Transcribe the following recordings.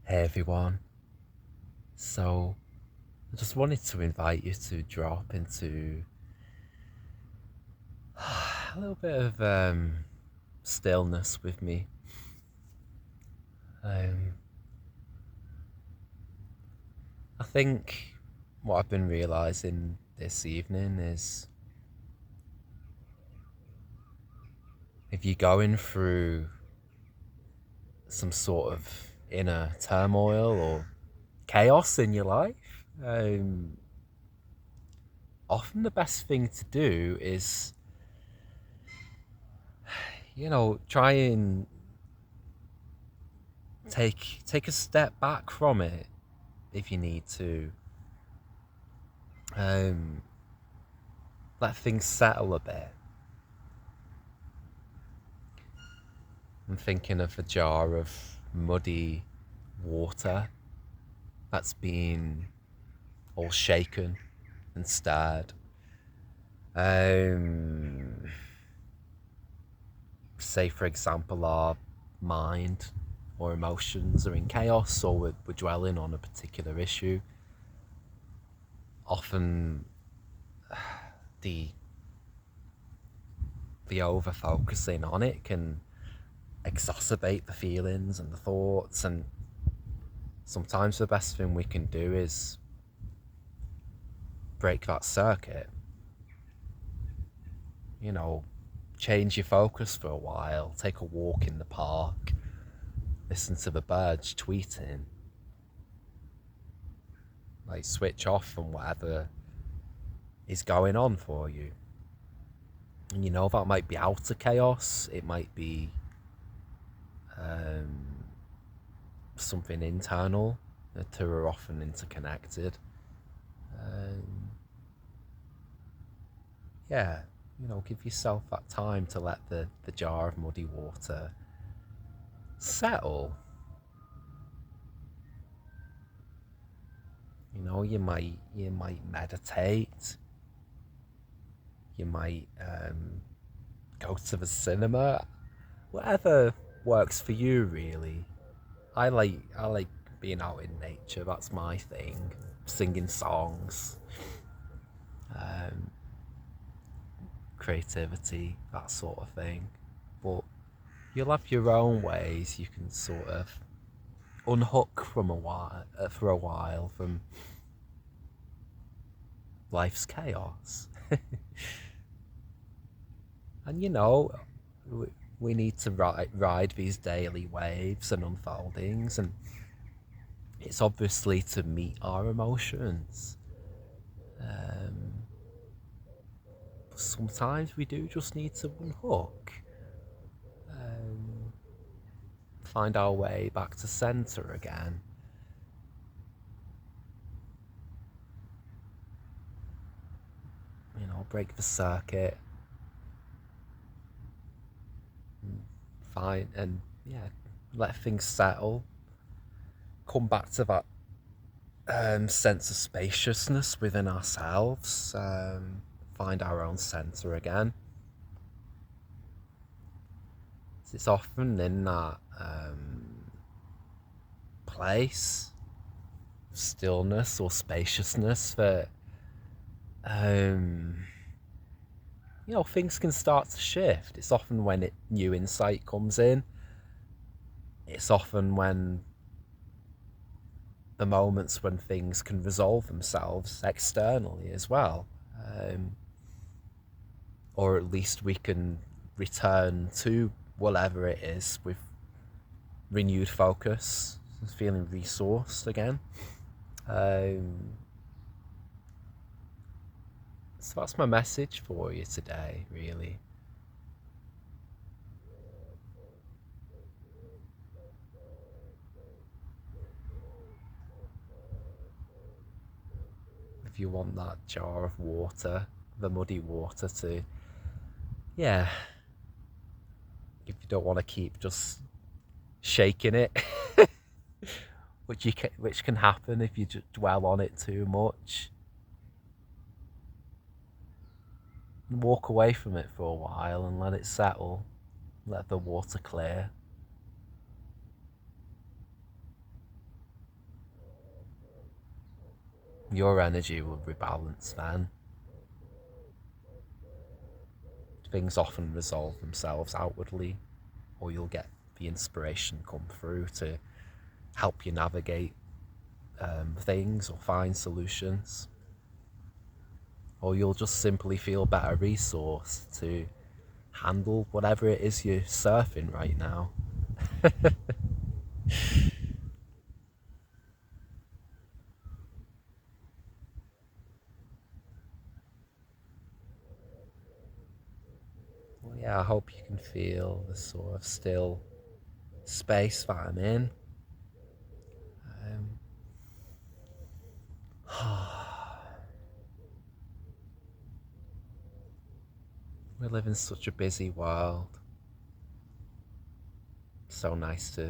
Hey everyone. So, I just wanted to invite you to drop into a little bit of stillness with me. Um, I think what I've been realizing this evening is if you're going through some sort of inner turmoil or chaos in your life, often the best thing to do is, try and take a step back from it if you need to. Um, Let things settle a bit. I'm thinking of a jar of muddy water that's been all shaken and stirred. Um, Say, for example, our mind or emotions are in chaos, or we're dwelling on a particular issue. Often, the the over focusing on it can exacerbate the feelings and the thoughts, and sometimes the best thing we can do is break that circuit. You know, change your focus for a while, take a walk in the park, listen to the birds tweeting, like switch off from whatever is going on for you. And that might be outer chaos, it might be um, something internal. The two are often interconnected. Um, yeah, give yourself that time to let the jar of muddy water settle. You might meditate. You might go to the cinema. Whatever works for you, really. I like being out in nature. That's my thing. Singing songs, um, creativity, that sort of thing. But you'll have your own ways. You can sort of unhook from a while for a while from life's chaos. And we need to ride these daily waves and unfoldings, and it's obviously to meet our emotions. Um, Sometimes we do just need to unhook, um, find our way back to center again. Break the circuit, find and yeah, let things settle. Come back to that sense of spaciousness within ourselves. Find our own center again. It's often in that place, stillness or spaciousness, that um, things can start to shift. It's often when new insight comes in. It's often when the moments when things can resolve themselves externally as well, um, or at least we can return to whatever it is with renewed focus, feeling resourced again. Um, so that's my message for you today, really. If you want that jar of water, the muddy water, to, yeah, if you don't want to keep just shaking it, which can happen if you just dwell on it too much, walk away from it for a while and let it settle, let the water clear. your energy will rebalance then. Things often resolve themselves outwardly, or you'll get the inspiration come through to help you navigate things or find solutions. Or you'll just simply feel better resourced to handle whatever it is you're surfing right now. Well, yeah, I hope you can feel the sort of still space that I'm in. We live in such a busy world. So nice to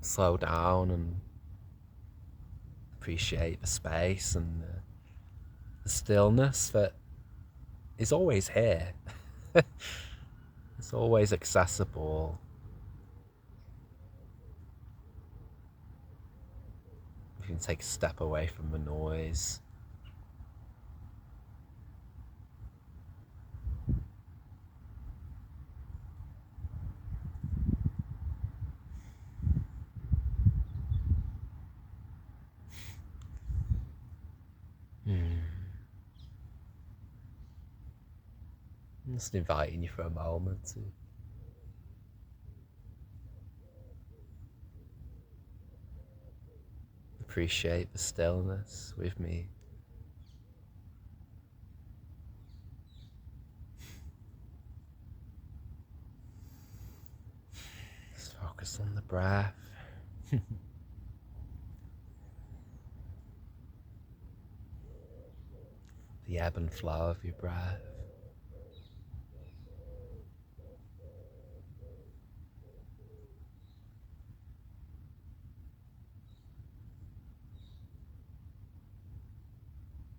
slow down and appreciate the space and the stillness that is always here. It's always accessible. You can take a step away from the noise. I'm just inviting you for a moment to appreciate the stillness with me. Just focus on the breath. The ebb and flow of your breath.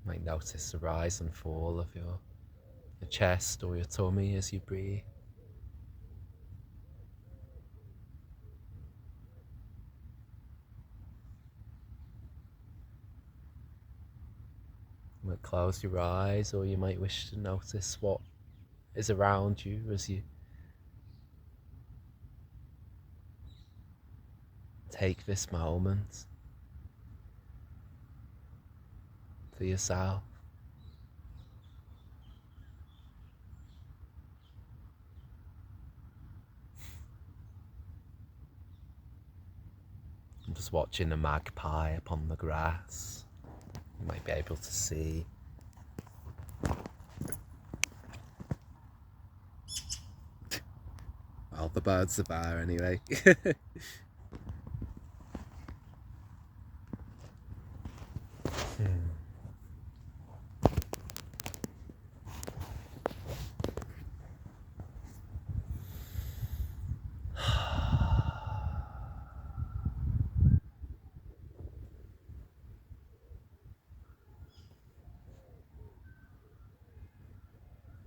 You might notice the rise and fall of your chest or your tummy as you breathe. You might close your eyes, or you might wish to notice what is around you as you take this moment for yourself. I'm just watching a magpie upon the grass. You might be able to see well, the birds are there anyway.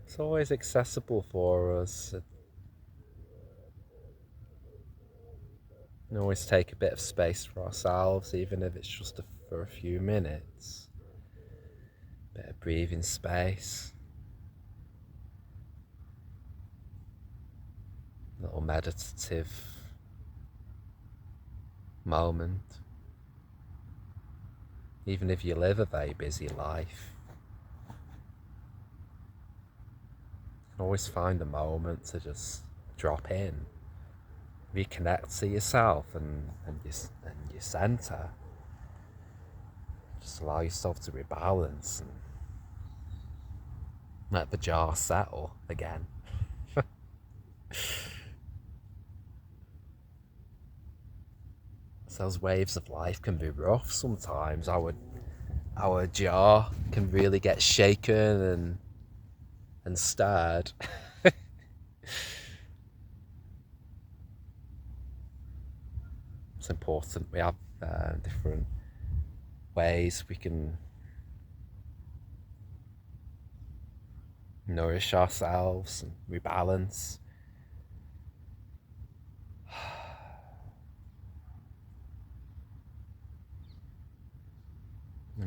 It's always accessible for us. It can always take a bit of space for ourselves, even if it's just for a few minutes. A bit of breathing space. A little meditative moment. Even if you live a very busy life, you can always find a moment to just drop in, reconnect to yourself and your center. Just allow yourself to rebalance and let the jar settle again. So those waves of life can be rough sometimes. Our jar can really get shaken and stirred. It's important we have different ways we can nourish ourselves and rebalance.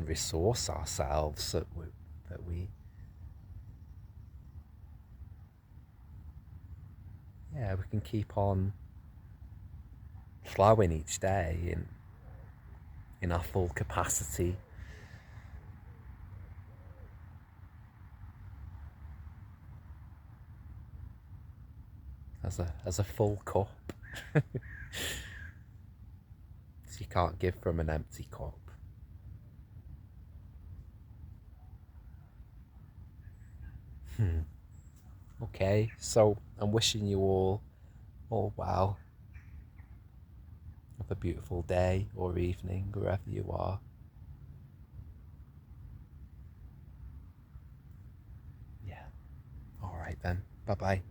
resource ourselves, so that we yeah, we can keep on flowing each day in our full capacity. As a full cup. So you can't give from an empty cup. Okay, so I'm wishing you all well. Have a beautiful day or evening wherever you are. Yeah. All right then. Bye bye.